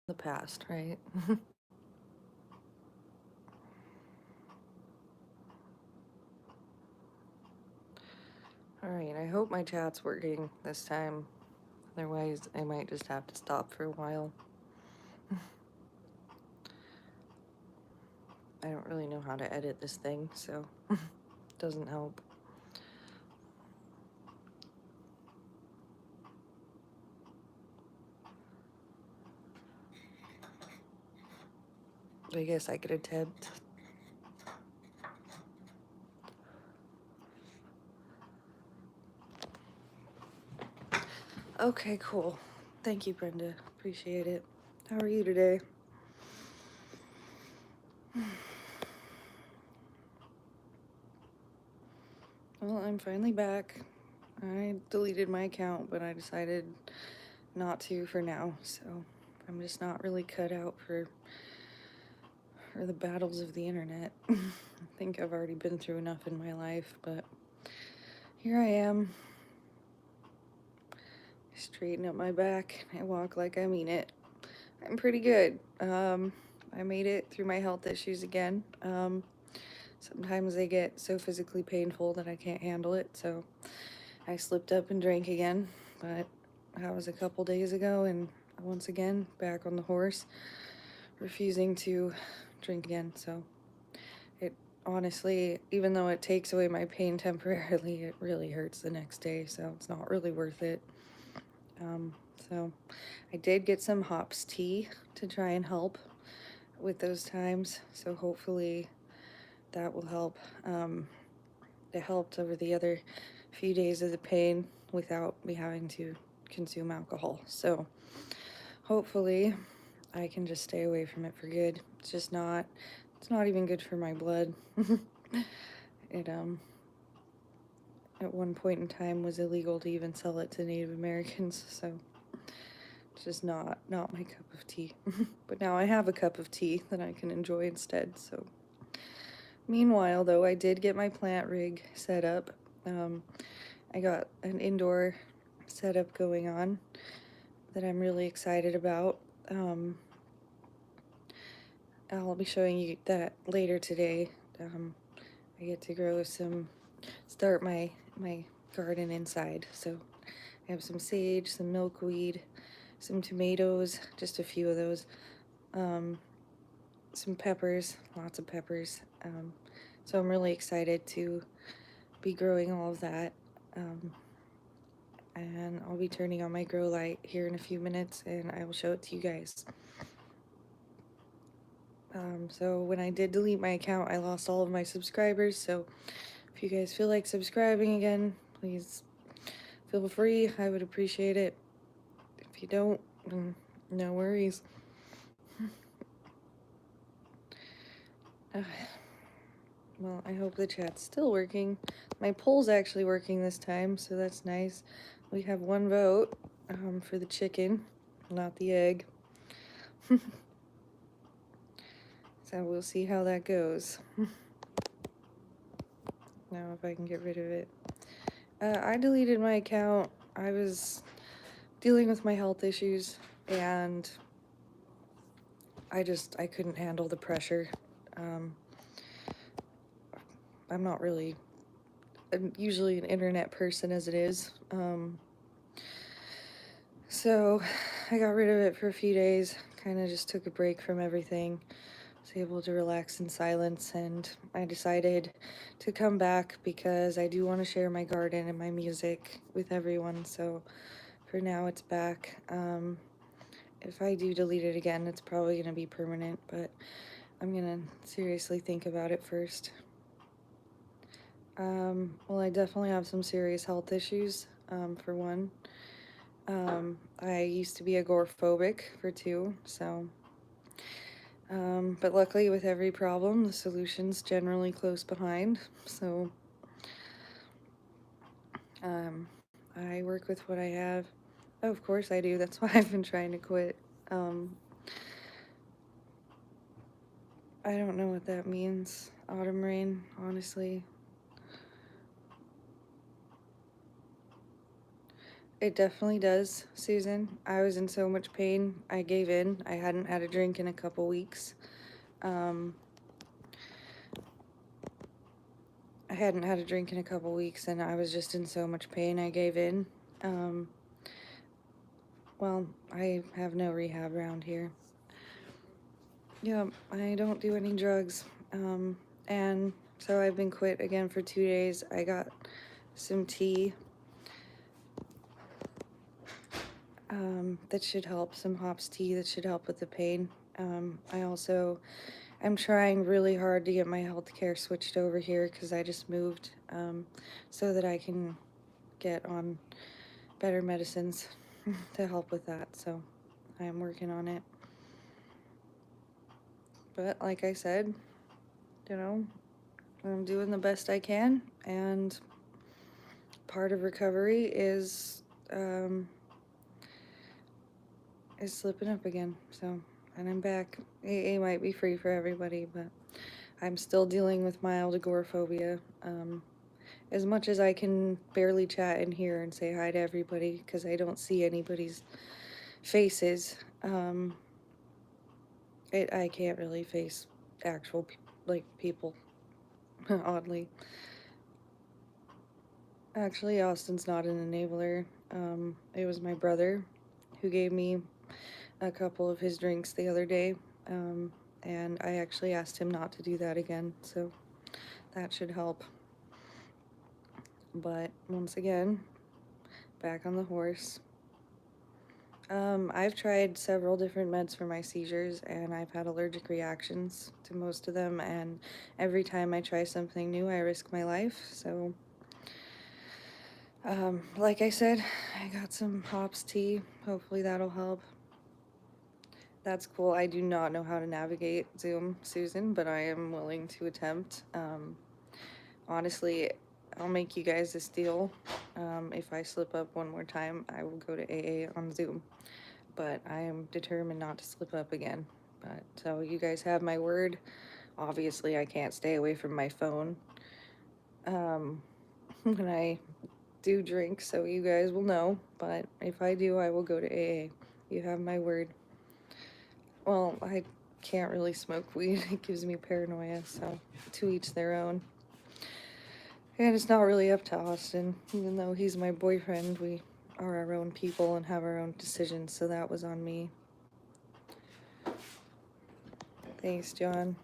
the past, right? Alright, I hope my chat's working this time. Otherwise, I might just have to stop for a while. I don't really know how to edit this thing, so it doesn't help. I guess I could attempt. Okay, cool. Thank you, Brenda. Appreciate it. How are you today? Well, I'm finally back. I deleted my account, but I decided not to for now, so I'm just not really cut out for the battles of the internet. I think I've already been through enough in my life, but here I am. Straighten up my back. I walk like I mean it. I'm pretty good. I made it through my health issues again. Sometimes they get so physically painful that I can't handle it, so I slipped up and drank again, but that was a couple days ago, and once again, back on the horse, refusing to drink again, so it honestly, even though it takes away my pain temporarily, it really hurts the next day, so it's not really worth it. So I did get some hops tea to try and help with those times, so hopefully that will help. It helped over the other few days of the pain without me having to consume alcohol, so hopefully I can just stay away from it for good. It's not even good for my blood. It at one point in time was illegal to even sell it to Native Americans, so it's just not my cup of tea. But now I have a cup of tea that I can enjoy instead, so. Meanwhile, though, I did get my plant rig set up. I got an indoor setup going on that I'm really excited about. I'll be showing you that later today. I get to start my garden inside. So I have some sage, some milkweed, some tomatoes, just a few of those, some peppers, lots of peppers. So I'm really excited to be growing all of that. And I'll be turning on my grow light here in a few minutes, and I will show it to you guys. So when I did delete my account, I lost all of my subscribers, so if you guys feel like subscribing again, please feel free. I would appreciate it. If you don't, no worries. Well, I hope the chat's still working. My poll's actually working this time, so that's nice. We have one vote for the chicken, not the egg. So we'll see how that goes. Now if I can get rid of it. I deleted my account. I was dealing with my health issues, and I couldn't handle the pressure. I'm not really usually an internet person as it is. So I got rid of it for a few days, kind of just took a break from everything, was able to relax in silence, and I decided to come back because I do want to share my garden and my music with everyone, so for now it's back. If I do delete it again, it's probably going to be permanent, but I'm going to seriously think about it first. Well, I definitely have some serious health issues, for one. I used to be agoraphobic for two, so. But luckily with every problem, the solution's generally close behind, so. I work with what I have. Oh, of course I do, that's why I've been trying to quit. I don't know what that means, autumn rain, honestly. It definitely does, Susan. I was in so much pain, I gave in. I hadn't had a drink in a couple weeks. I hadn't had a drink in a couple weeks, and I was just in so much pain, I gave in. Um, well, I have no rehab around here. Yeah, I don't do any drugs. And so I've been quit again for 2 days. I got some tea that should help, some hops tea that should help with the pain. I'm trying really hard to get my healthcare switched over here because I just moved, so that I can get on better medicines to help with that. So I am working on it. But like I said, I'm doing the best I can, and part of recovery is slipping up again. So, and I'm back. AA might be free for everybody, but I'm still dealing with mild agoraphobia. As much as I can barely chat in here and say hi to everybody because I don't see anybody's faces, I can't really face actual people. Oddly, actually, Austin's not an enabler. It was my brother who gave me a couple of his drinks the other day, and I actually asked him not to do that again, so that should help. But once again, back on the horse. I've tried several different meds for my seizures, and I've had allergic reactions to most of them, and every time I try something new, I risk my life. So, like I said, I got some hops tea. Hopefully that'll help. That's cool. I do not know how to navigate Zoom, Susan, but I am willing to attempt. Honestly, I'll make you guys this deal. If I slip up one more time, I will go to AA on Zoom. But I am determined not to slip up again. But so you guys have my word. Obviously, I can't stay away from my phone when I do drink, so you guys will know. But if I do, I will go to AA. You have my word. Well, I can't really smoke weed. It gives me paranoia, so to each their own. And it's not really up to Austin. Even though he's my boyfriend, we are our own people and have our own decisions, so that was on me. Thanks, John.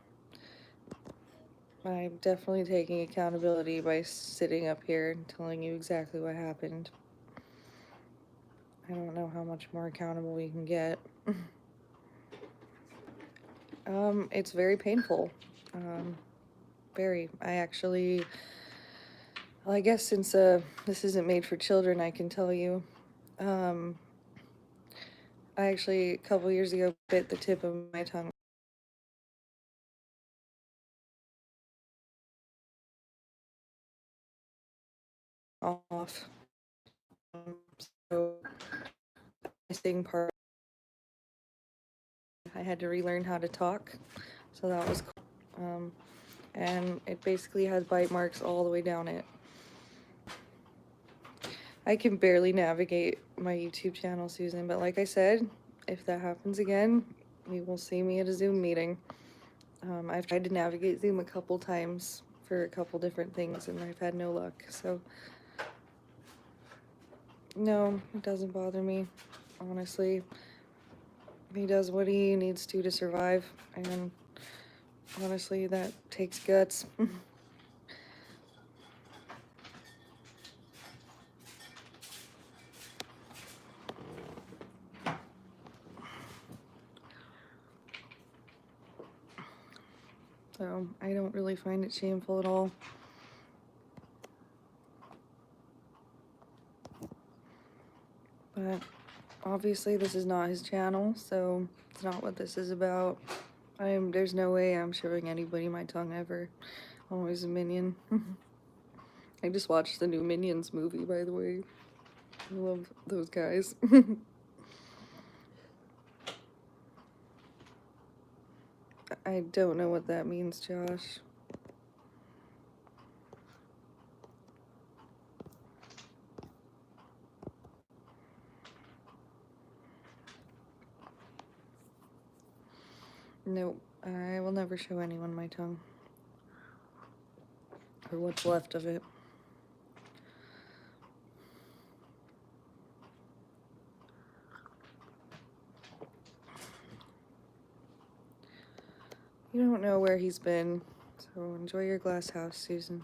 I'm definitely taking accountability by sitting up here and telling you exactly what happened. I don't know how much more accountable we can get. It's very painful. Very. Well, I guess since this isn't made for children, I can tell you. I actually, a couple years ago, bit the tip of my tongue off. So, missing part, I had to relearn how to talk. So that was cool. And it basically has bite marks all the way down it. I can barely navigate my YouTube channel, Susan, but like I said, if that happens again, you will see me at a Zoom meeting. I've tried to navigate Zoom a couple times for a couple different things, and I've had no luck, so no, it doesn't bother me, honestly. He does what he needs to survive, and honestly, that takes guts. So I don't really find it shameful at all. But obviously this is not his channel, so it's not what this is about. There's no way I'm showing anybody my tongue ever. Always a minion. I just watched the new Minions movie, by the way. I love those guys. I don't know what that means, Josh. Nope, I will never show anyone my tongue. Or what's left of it. You don't know where he's been, so enjoy your glass house, Susan.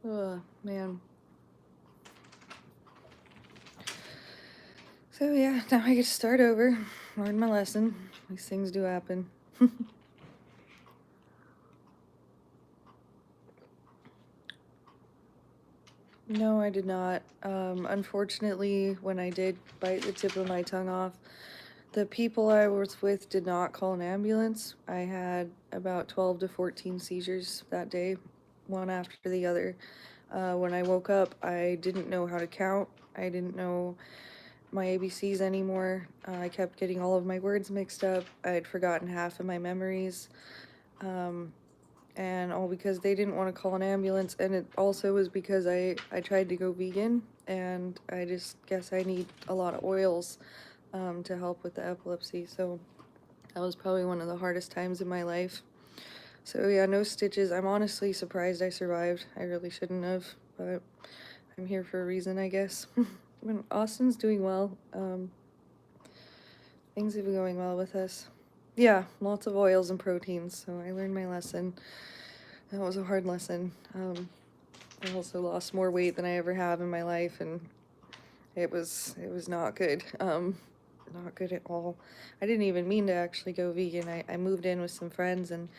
Ugh, man. So yeah, now I get to start over, learn my lesson. These things do happen. No, I did not. Unfortunately, when I did bite the tip of my tongue off, the people I was with did not call an ambulance. I had about 12 to 14 seizures that day, one after the other. When I woke up, I didn't know how to count. I didn't know my ABCs anymore. I kept getting all of my words mixed up. I had forgotten half of my memories. And all because they didn't want to call an ambulance, and it also was because I tried to go vegan, and I just guess I need a lot of oils to help with the epilepsy, so that was probably one of the hardest times in my life. So yeah, no stitches. I'm honestly surprised I survived. I really shouldn't have, but I'm here for a reason, I guess. When Austin's doing well, things have been going well with us. Yeah, lots of oils and proteins, so I learned my lesson. That was a hard lesson. I also lost more weight than I ever have in my life, and it was not good. Not good at all. I didn't even mean to actually go vegan. I moved in with some friends, and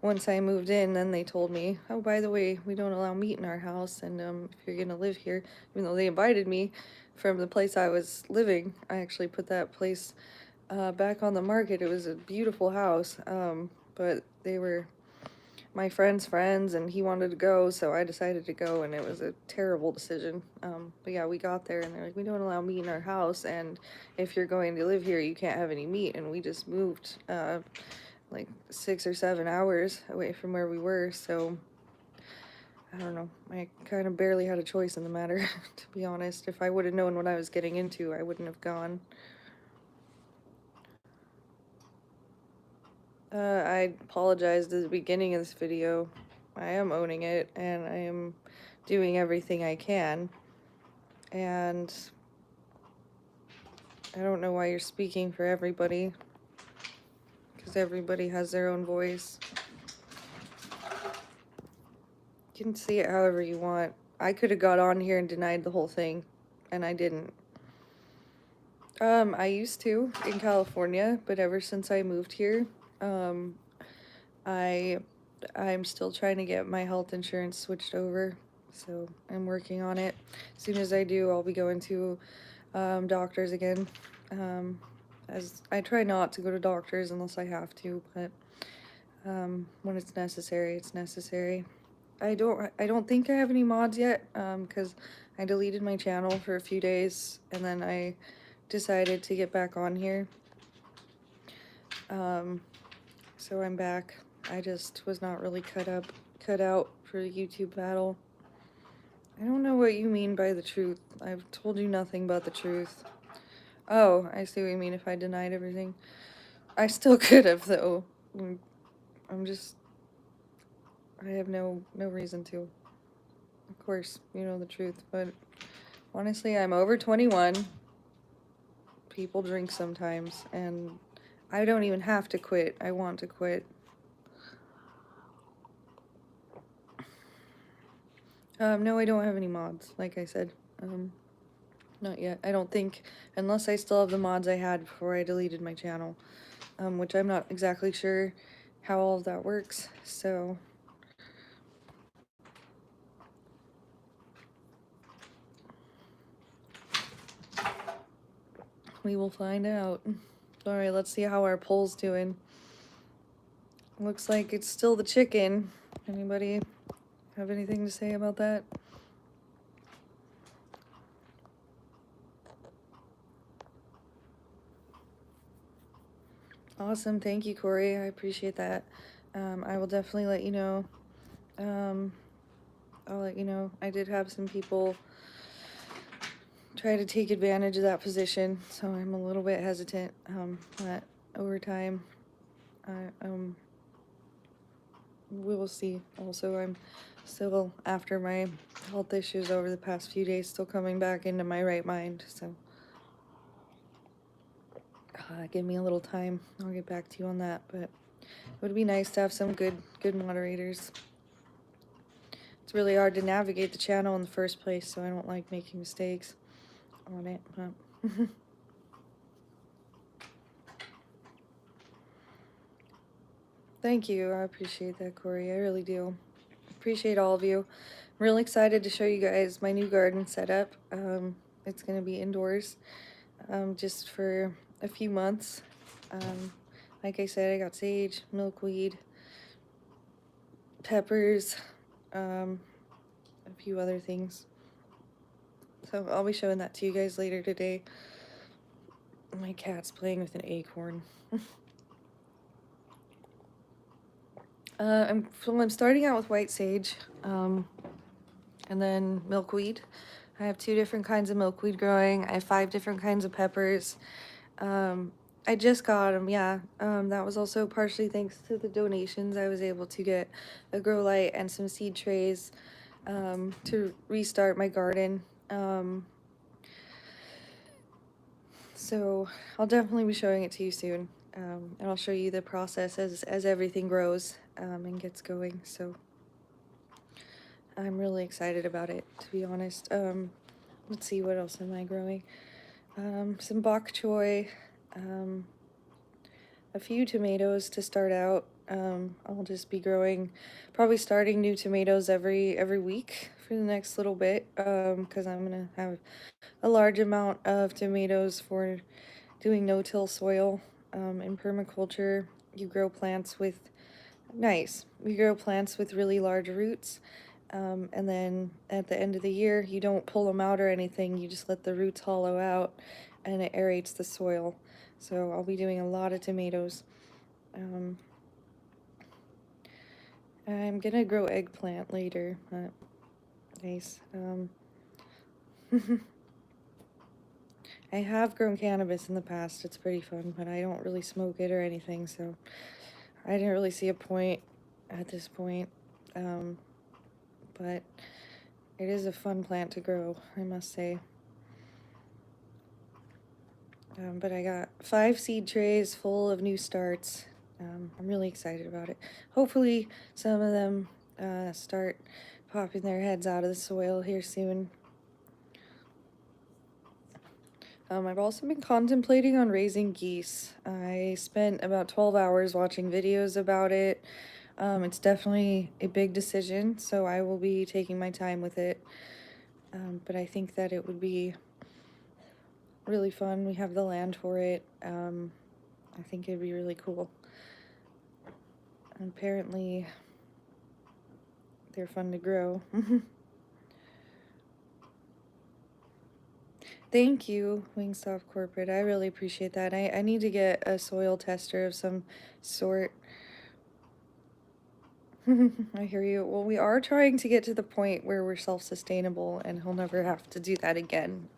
once I moved in, then they told me, oh, by the way, we don't allow meat in our house, and if you're gonna live here, even though they invited me from the place I was living, I actually put that place back on the market. It was a beautiful house, but they were my friend's friends, and he wanted to go, so I decided to go, and it was a terrible decision. But yeah, we got there, and they're like, we don't allow meat in our house, and if you're going to live here, you can't have any meat. And we just moved like 6 or 7 hours away from where we were, so I don't know. I kind of barely had a choice in the matter, to be honest. If I would have known what I was getting into, I wouldn't have gone. I apologized at the beginning of this video. I am owning it, and I am doing everything I can. And I don't know why you're speaking for everybody, because everybody has their own voice. You can see it however you want. I could have got on here and denied the whole thing, and I didn't. I used to in California, but ever since I moved here, I'm still trying to get my health insurance switched over, so I'm working on it. As soon as I do, I'll be going to doctors again. As I try not to go to doctors unless I have to, but when it's necessary, it's necessary. I don't think I have any mods yet, because I deleted my channel for a few days, and then I decided to get back on here. So I'm back. I just was not really cut out for the YouTube battle. I don't know what you mean by the truth. I've told you nothing but the truth. Oh, I see what you mean if I denied everything. I still could have, though. I'm just... I have no reason to. Of course, you know the truth, but honestly, I'm over 21. People drink sometimes, and I don't even have to quit. I want to quit. No, I don't have any mods, like I said. Not yet. I don't think, unless I still have the mods I had before I deleted my channel, which I'm not exactly sure how all of that works, so... we will find out. Alright, let's see how our poll's doing. Looks like it's still the chicken. Anybody have anything to say about that? Awesome, thank you, Corey. I appreciate that. I will definitely let you know. I'll let you know. I did have some people try to take advantage of that position, so I'm a little bit hesitant. But over time, I, we will see. Also, I'm still, after my health issues over the past few days, still coming back into my right mind, so give me a little time. I'll get back to you on that, but it would be nice to have some good moderators. It's really hard to navigate the channel in the first place, so I don't like making mistakes on it. But thank you. I appreciate that, Corey. I really do. Appreciate all of you. I'm really excited to show you guys my new garden setup. It's going to be indoors just for a few months. Like I said, I got sage, milkweed, peppers, a few other things. So I'll be showing that to you guys later today. My cat's playing with an acorn. I'm starting out with white sage, and then milkweed. I have 2 different kinds of milkweed growing. I have 5 different kinds of peppers. I just got them, yeah. That was also partially thanks to the donations. I was able to get a grow light and some seed trays to restart my garden. So I'll definitely be showing it to you soon. And I'll show you the process as everything grows and gets going. So I'm really excited about it, to be honest. Let's see, what else am I growing? Some bok choy, a few tomatoes to start out. I'll just be growing, probably starting new tomatoes every week for the next little bit, because I'm gonna have a large amount of tomatoes for doing no-till soil. In permaculture, you grow plants with we grow plants with really large roots, and then at the end of the year, you don't pull them out or anything. You just let the roots hollow out, and it aerates the soil. So I'll be doing a lot of tomatoes. I'm gonna grow eggplant later, but nice. I have grown cannabis in the past. It's pretty fun, but I don't really smoke it or anything, so I didn't really see a point at this point. But it is a fun plant to grow, I must say. But I got 5 seed trays full of new starts. I'm really excited about it. Hopefully some of them start popping their heads out of the soil here soon. I've also been contemplating on raising geese. I spent about 12 hours watching videos about it. It's definitely a big decision, so I will be taking my time with it. But I think that it would be really fun. We have the land for it. I think it'd be really cool. And apparently, they're fun to grow. Thank you, Wingstop Corporate. I really appreciate that. I need to get a soil tester of some sort. I hear you. Well, we are trying to get to the point where we're self-sustainable and he'll never have to do that again.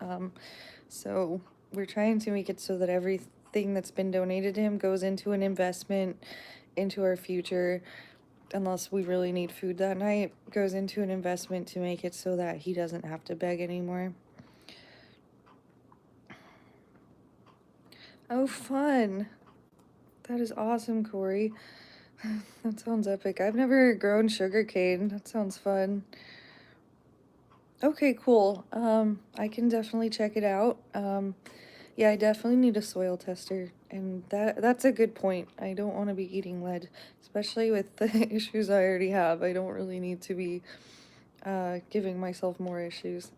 So we're trying to make it so that everything that's been donated to him goes into an investment into our future, unless we really need food that night, goes into an investment to make it so that he doesn't have to beg anymore. Oh, fun. That is awesome, Corey. That sounds epic. I've never grown sugarcane. That sounds fun. Okay, cool. I can definitely check it out. Yeah, I definitely need a soil tester, and that's a good point. I don't want to be eating lead, especially with the issues I already have. I don't really need to be giving myself more issues.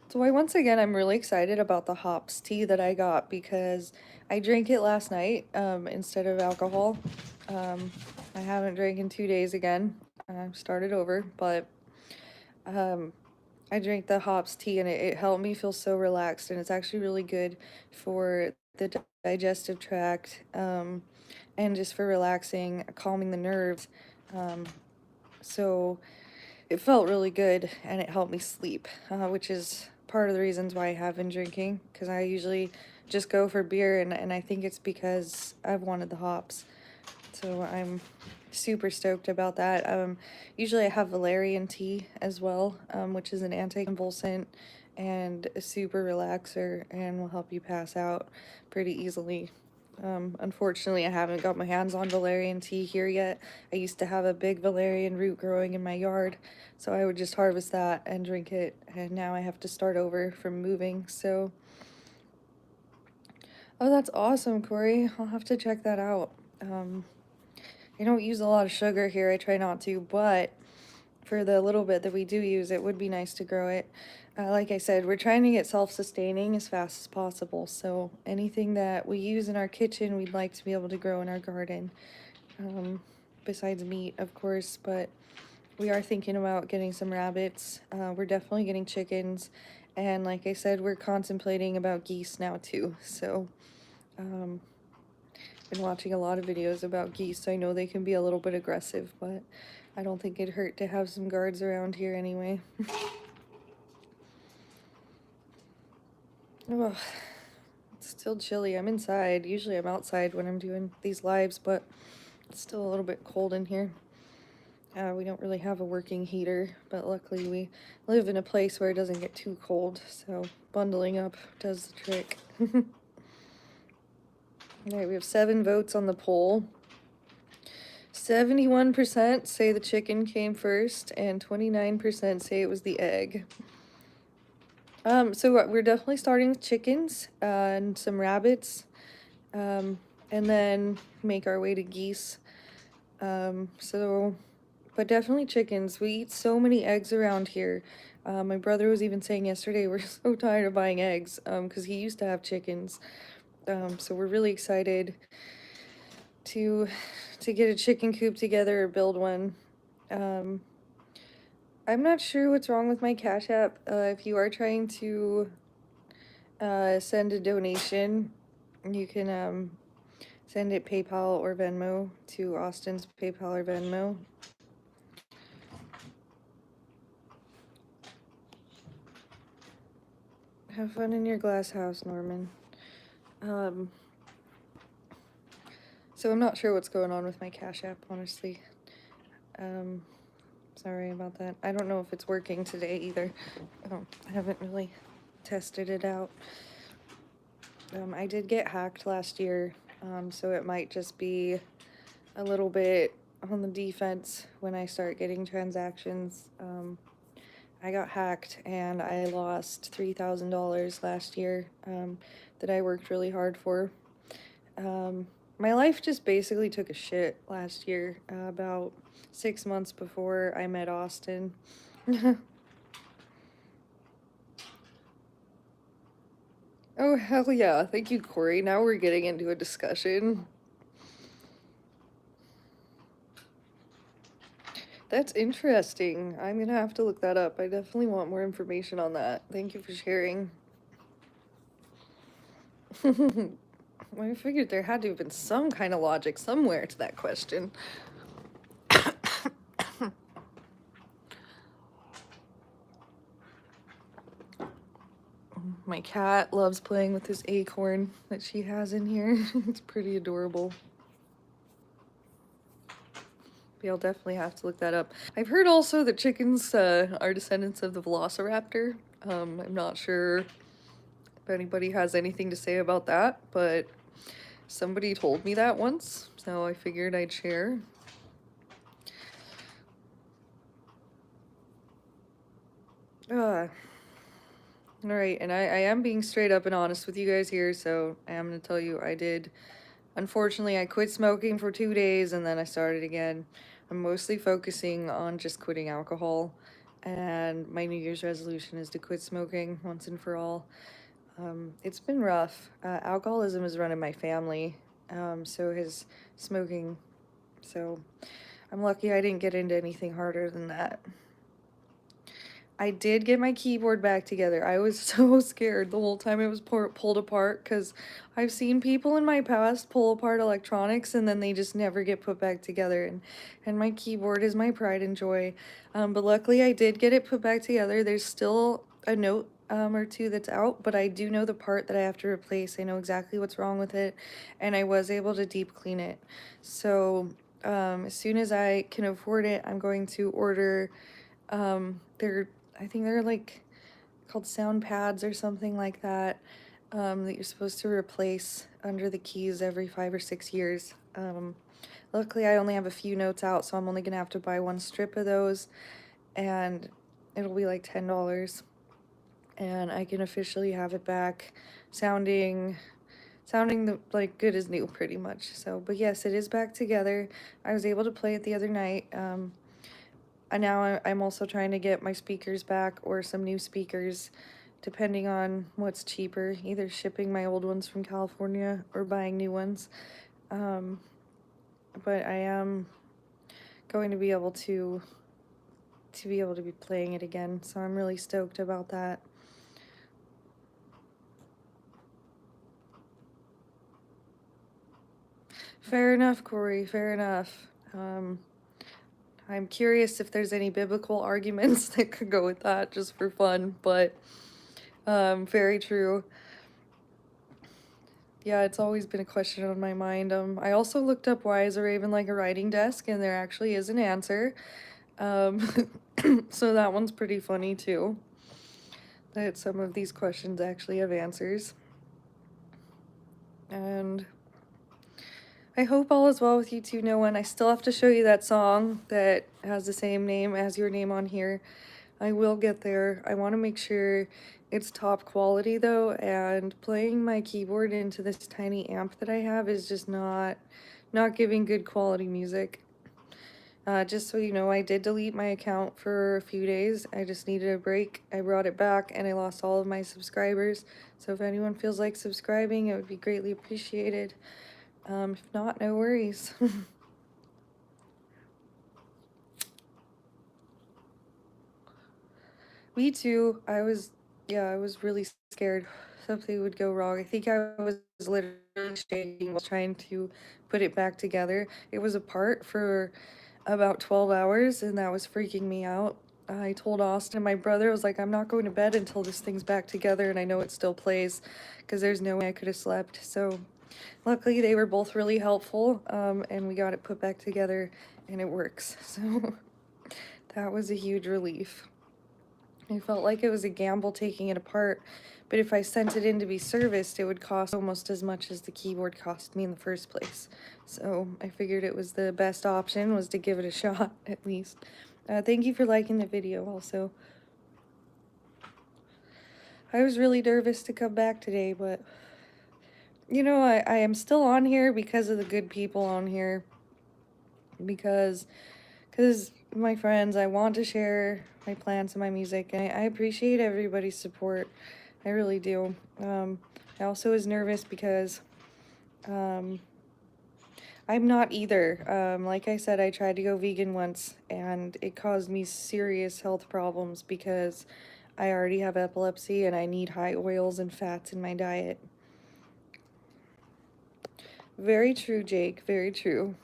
So once again, I'm really excited about the hops tea that I got because I drank it last night instead of alcohol. I haven't drank in 2 days again. I started over, but I drank the hops tea and it helped me feel so relaxed, and it's actually really good for the digestive tract and just for relaxing, calming the nerves. So it felt really good and it helped me sleep, which is part of the reasons why I have been drinking, because I usually just go for beer, and I think it's because I've wanted the hops. So I'm super stoked about that. Usually I have valerian tea as well, which is an anticonvulsant and a super relaxer and will help you pass out pretty easily. Unfortunately, I haven't got my hands on valerian tea here yet. I used to have a big valerian root growing in my yard, so I would just harvest that and drink it, and now I have to start over from moving, so... Oh, that's awesome, Corey. I'll have to check that out. I don't use a lot of sugar here, I try not to, but for the little bit that we do use, it would be nice to grow it. Like I said, we're trying to get self-sustaining as fast as possible, so anything that we use in our kitchen, we'd like to be able to grow in our garden. Besides meat, of course, but we are thinking about getting some rabbits. We're definitely getting chickens, and like I said, we're contemplating about geese now too, so been watching a lot of videos about geese, so I know they can be a little bit aggressive, but I don't think it'd hurt to have some guards around here anyway. Oh, it's still chilly. I'm inside. Usually I'm outside when I'm doing these lives, but it's still a little bit cold in here. We don't really have a working heater, but luckily we live in a place where it doesn't get too cold, so bundling up does the trick. Alright, we have 7 votes on the poll. 71% say the chicken came first, and 29% say it was the egg. So we're definitely starting with chickens, and some rabbits, and then make our way to geese. But definitely chickens. We eat so many eggs around here. My brother was even saying yesterday we're so tired of buying eggs, because he used to have chickens. So we're really excited to get a chicken coop together or build one. I'm not sure what's wrong with my Cash App. If you are trying to send a donation, you can send it PayPal or Venmo to Austin's PayPal or Venmo. Have fun in your glass house, Norman. So I'm not sure what's going on with my Cash App, honestly. Sorry about that. I don't know if it's working today either. I haven't really tested it out. I did get hacked last year, so it might just be a little bit on the defense when I start getting transactions. I got hacked and I lost $3,000 last year that I worked really hard for. My life just basically took a shit last year, about 6 months before I met Austin. Oh, hell yeah. Thank you, Corey. Now we're getting into a discussion. That's interesting. I'm gonna have to look that up. I definitely want more information on that. Thank you for sharing. I figured there had to have been some kind of logic somewhere to that question. My cat loves playing with this acorn that she has in here. It's pretty adorable. But I'll definitely have to look that up. I've heard also that chickens are descendants of the velociraptor. I'm not sure if anybody has anything to say about that, but somebody told me that once, so I figured I'd share. Alright, and I am being straight up and honest with you guys here, so I am going to tell you I did. Unfortunately, I quit smoking for 2 days and then I started again. I'm mostly focusing on just quitting alcohol, and my New Year's resolution is to quit smoking once and for all. It's been rough. Alcoholism is run in my family, so has smoking, so I'm lucky I didn't get into anything harder than that. I did get my keyboard back together. I was so scared the whole time it was pulled apart because I've seen people in my past pull apart electronics and then they just never get put back together. And my keyboard is my pride and joy. But luckily I did get it put back together. There's still a note or two that's out, but I do know the part that I have to replace. I know exactly what's wrong with it, and I was able to deep clean it. So as soon as I can afford it, I'm going to order I think they're like called sound pads or something like that, that you're supposed to replace under the keys every 5 or 6 years. Luckily, I only have a few notes out, so I'm only gonna have to buy one strip of those, and it'll be like $10, and I can officially have it back, sounding like good as new, pretty much. So, but yes, it is back together. I was able to play it the other night. And now I'm also trying to get my speakers back or some new speakers, depending on what's cheaper, either shipping my old ones from California or buying new ones. But I am going to be able to be playing it again, so I'm really stoked about that. Fair enough, Corey, fair enough. I'm curious if there's any biblical arguments that could go with that, just for fun, but very true. Yeah, it's always been a question on my mind. I also looked up why is a raven like a writing desk, and there actually is an answer. So that one's pretty funny too, that some of these questions actually have answers. And I hope all is well with you too, Noah. I still have to show you that song that has the same name as your name on here. I will get there. I want to make sure it's top quality though, and playing my keyboard into this tiny amp that I have is just not giving good quality music. Just so you know, I did delete my account for a few days. I just needed a break. I brought it back and I lost all of my subscribers. So if anyone feels like subscribing, it would be greatly appreciated. If not, no worries. Me too. I was really scared something would go wrong. I think I was literally shaking while trying to put it back together. It was apart for about 12 hours, and that was freaking me out. I told Austin, my brother was like, I'm not going to bed until this thing's back together and I know it still plays, because there's no way I could have slept. So luckily they were both really helpful, and we got it put back together and it works. So that was a huge relief. I felt like it was a gamble taking it apart, but if I sent it in to be serviced, it would cost almost as much as the keyboard cost me in the first place. So I figured it was the best option was to give it a shot, at least. Thank you for liking the video also. I was really nervous to come back today, but you know, I am still on here because of the good people on here. Because my friends, I want to share my plans and my music, and I appreciate everybody's support. I really do. I also was nervous because I'm not either. Like I said, I tried to go vegan once, and it caused me serious health problems because I already have epilepsy and I need high oils and fats in my diet. Very true, Jake. Very true.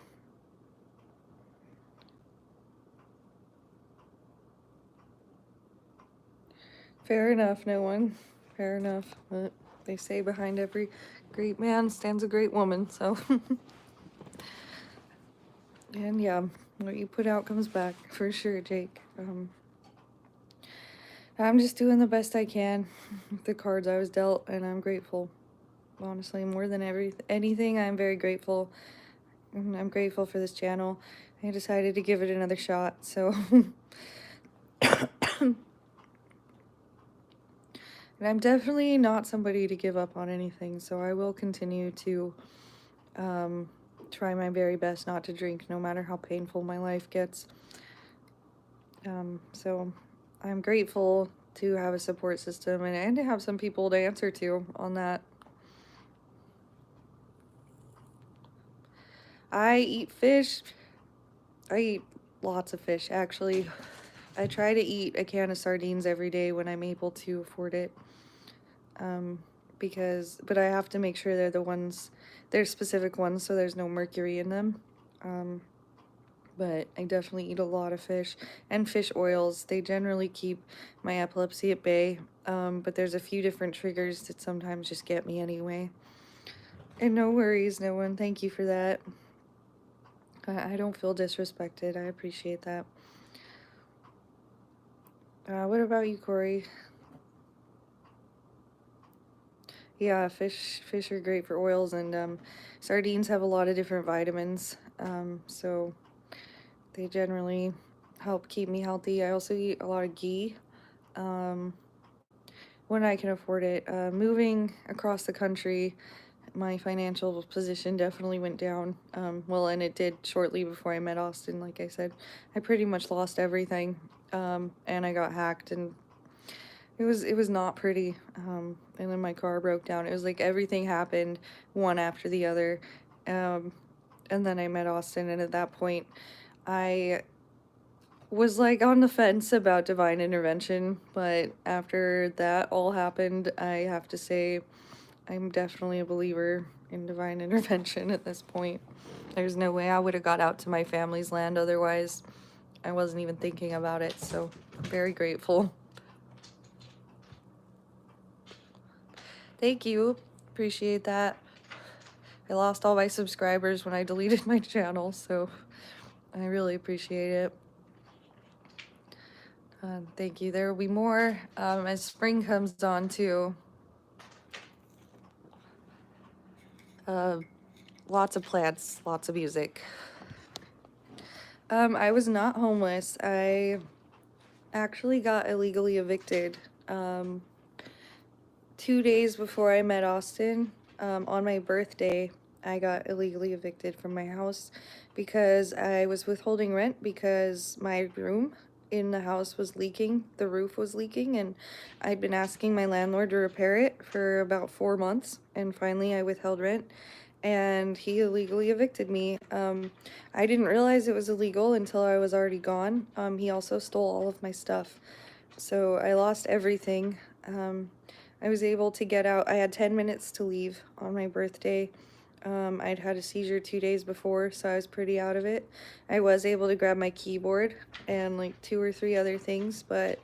Fair enough, no one. Fair enough. But they say behind every great man stands a great woman, so. And yeah, what you put out comes back, for sure, Jake. I'm just doing the best I can with the cards I was dealt, and I'm grateful. Honestly, more than anything, I'm very grateful. And I'm grateful for this channel. I decided to give it another shot, so. And I'm definitely not somebody to give up on anything, so I will continue to try my very best not to drink, no matter how painful my life gets. So I'm grateful to have a support system and to have some people to answer to on that. I eat fish. I eat lots of fish, actually. I try to eat a can of sardines every day when I'm able to afford it. But I have to make sure they're specific ones, so there's no mercury in them. But I definitely eat a lot of fish and fish oils. They generally keep my epilepsy at bay, but there's a few different triggers that sometimes just get me anyway. And no worries, no one. Thank you for that. I don't feel disrespected. I appreciate that. What about you, Corey? Yeah, fish are great for oils, and sardines have a lot of different vitamins, so they generally help keep me healthy. I also eat a lot of ghee um, when I can afford it. Moving across the country, my financial position definitely went down. Well, and it did shortly before I met Austin. Like I said, I pretty much lost everything, and I got hacked, and it was not pretty. And then my car broke down. It was like everything happened one after the other. Um, and then I met Austin, and at that point, I was like on the fence about divine intervention. But after that all happened, I have to say I'm definitely a believer in divine intervention at this point. There's no way I would have got out to my family's land otherwise. I wasn't even thinking about it, so I'm very grateful. Thank you. Appreciate that. I lost all my subscribers when I deleted my channel, so I really appreciate it. Thank you. There will be more as spring comes on, too. Lots of plants, lots of music. I was not homeless. I actually got illegally evicted 2 days before I met Austin. On my birthday, I got illegally evicted from my house because I was withholding rent because my room in the house was leaking. The roof was leaking, and I'd been asking my landlord to repair it for about 4 months, and finally I withheld rent, and he illegally evicted me. I didn't realize it was illegal until I was already gone. He also stole all of my stuff, so I lost everything. I was able to get out. I had 10 minutes to leave on my birthday. I'd had a seizure 2 days before, so I was pretty out of it. I was able to grab my keyboard and like 2 or 3 other things, but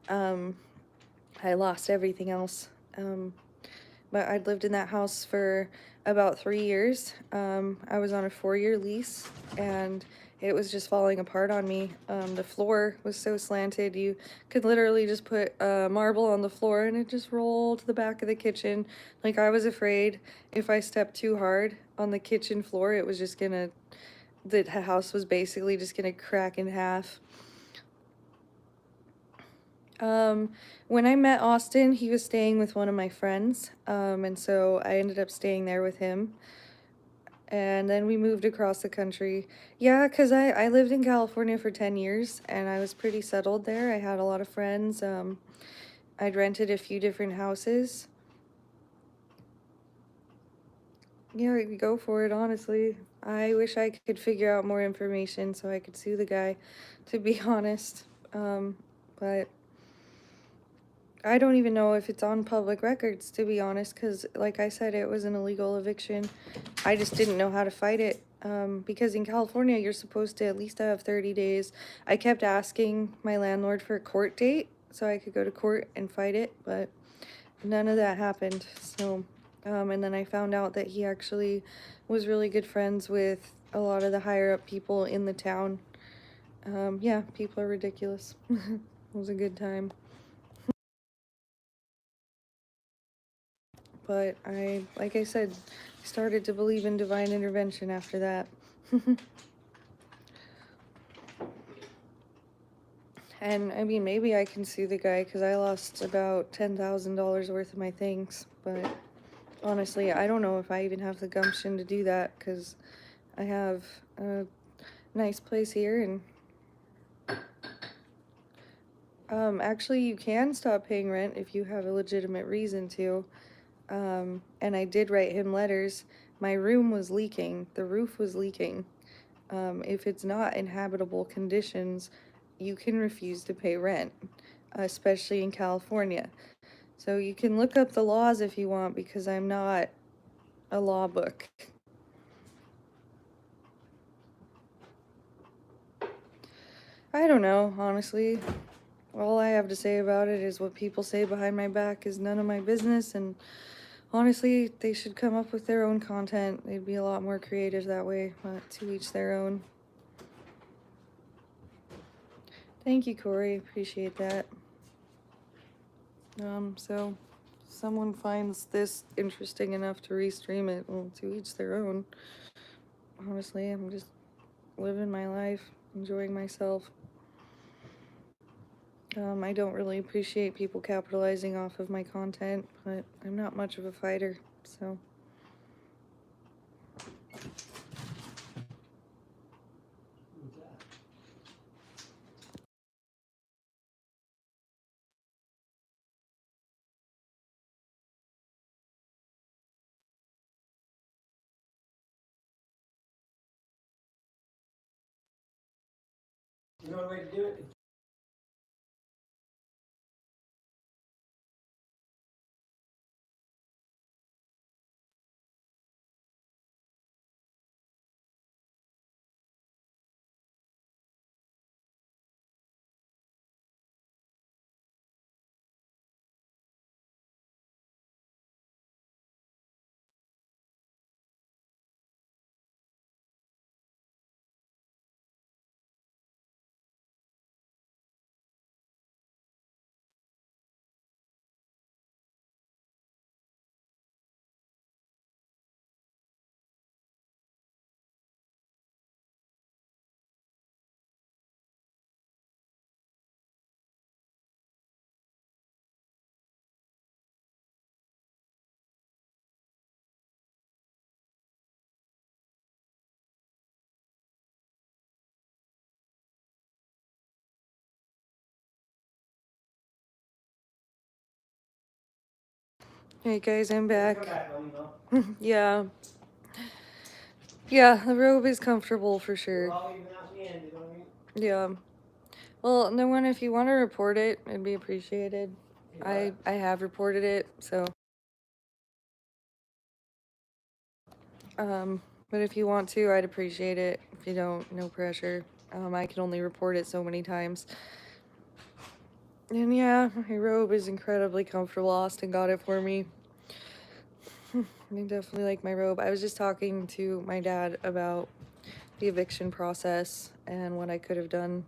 I lost everything else. But I'd lived in that house for about 3 years. I was on a 4-year lease, and it was just falling apart on me. The floor was so slanted, you could literally just put marble on the floor and it just rolled to the back of the kitchen. Like, I was afraid if I stepped too hard on the kitchen floor, it was just gonna, the house was basically just gonna crack in half. When I met Austin, he was staying with one of my friends, and so I ended up staying there with him. And then we moved across the country. Yeah, 'cause I lived in California for 10 years, and I was pretty settled there. I had a lot of friends. I'd rented a few different houses. Yeah, go for it, honestly. I wish I could figure out more information so I could sue the guy, to be honest. But I don't even know if it's on public records, to be honest, because, like I said, it was an illegal eviction. I just didn't know how to fight it, because in California, you're supposed to at least have 30 days. I kept asking my landlord for a court date so I could go to court and fight it, but none of that happened. So, and then I found out that he actually was really good friends with a lot of the higher up people in the town. Yeah, people are ridiculous. It was a good time. But like I said, started to believe in divine intervention after that. And I mean, maybe I can sue the guy because I lost about $10,000 worth of my things. But honestly, I don't know if I even have the gumption to do that because I have a nice place here. And actually, you can stop paying rent if you have a legitimate reason to. And I did write him letters. My room was leaking, the roof was leaking. If it's not in habitable conditions, you can refuse to pay rent, especially in California. So you can look up the laws if you want, because I'm not a law book. I don't know, honestly. All I have to say about it is what people say behind my back is none of my business, and honestly, they should come up with their own content. They'd be a lot more creative that way, but to each their own. Thank you, Corey. Appreciate that. So someone finds this interesting enough to restream it, well, to each their own. Honestly, I'm just living my life, enjoying myself. I don't really appreciate people capitalizing off of my content, but I'm not much of a fighter, so. You know what way to do it? Hey guys, I'm Come back. back, let me know. Yeah. Yeah, the robe is comfortable for We're sure. all even out in the end, you know what I mean? Yeah. Well, no one, if you want to report it, it'd be appreciated. Hey, I have reported it, so. But if you want to, I'd appreciate it. If you don't, no pressure. I can only report it so many times. And yeah, my robe is incredibly comfortable. Austin got it for me. I definitely like my robe. I was just talking to my dad about the eviction process and what I could have done.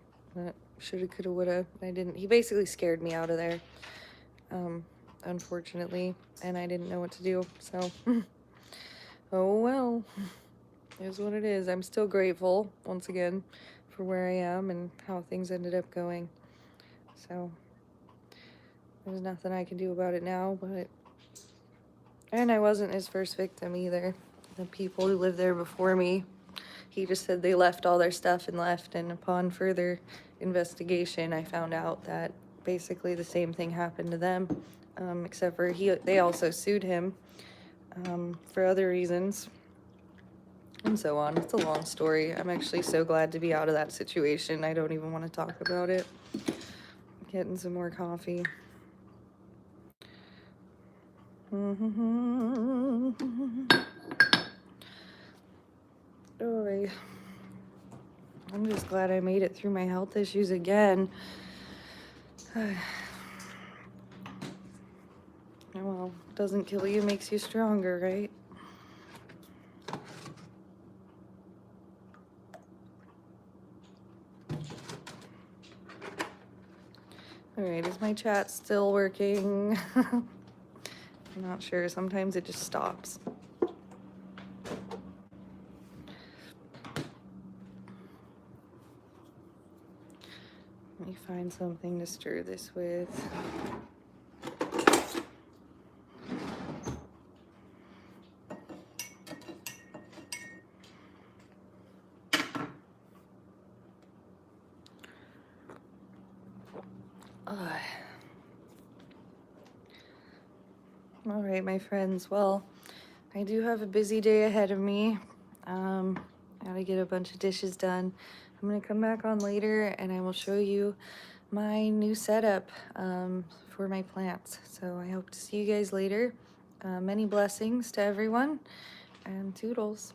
Shoulda, coulda, woulda. I didn't. He basically scared me out of there, unfortunately, and I didn't know what to do. So, oh well, it is what it is. I'm still grateful, once again, for where I am and how things ended up going. So, there's nothing I can do about it now, but. And I wasn't his first victim either. The people who lived there before me, he just said they left all their stuff and left, and upon further investigation, I found out that basically the same thing happened to them, except for they also sued him for other reasons, and so on. It's a long story. I'm actually so glad to be out of that situation. I don't even want to talk about it. Getting some more coffee. Alright. I'm just glad I made it through my health issues again. Well, doesn't kill you, makes you stronger, right? Alright, is my chat still working? I'm not sure. Sometimes it just stops. Let me find something to stir this with. Alright, my friends. Well, I do have a busy day ahead of me. Gotta get a bunch of dishes done. I'm gonna come back on later and I will show you my new setup for my plants. So I hope to see you guys later. Many blessings to everyone and toodles.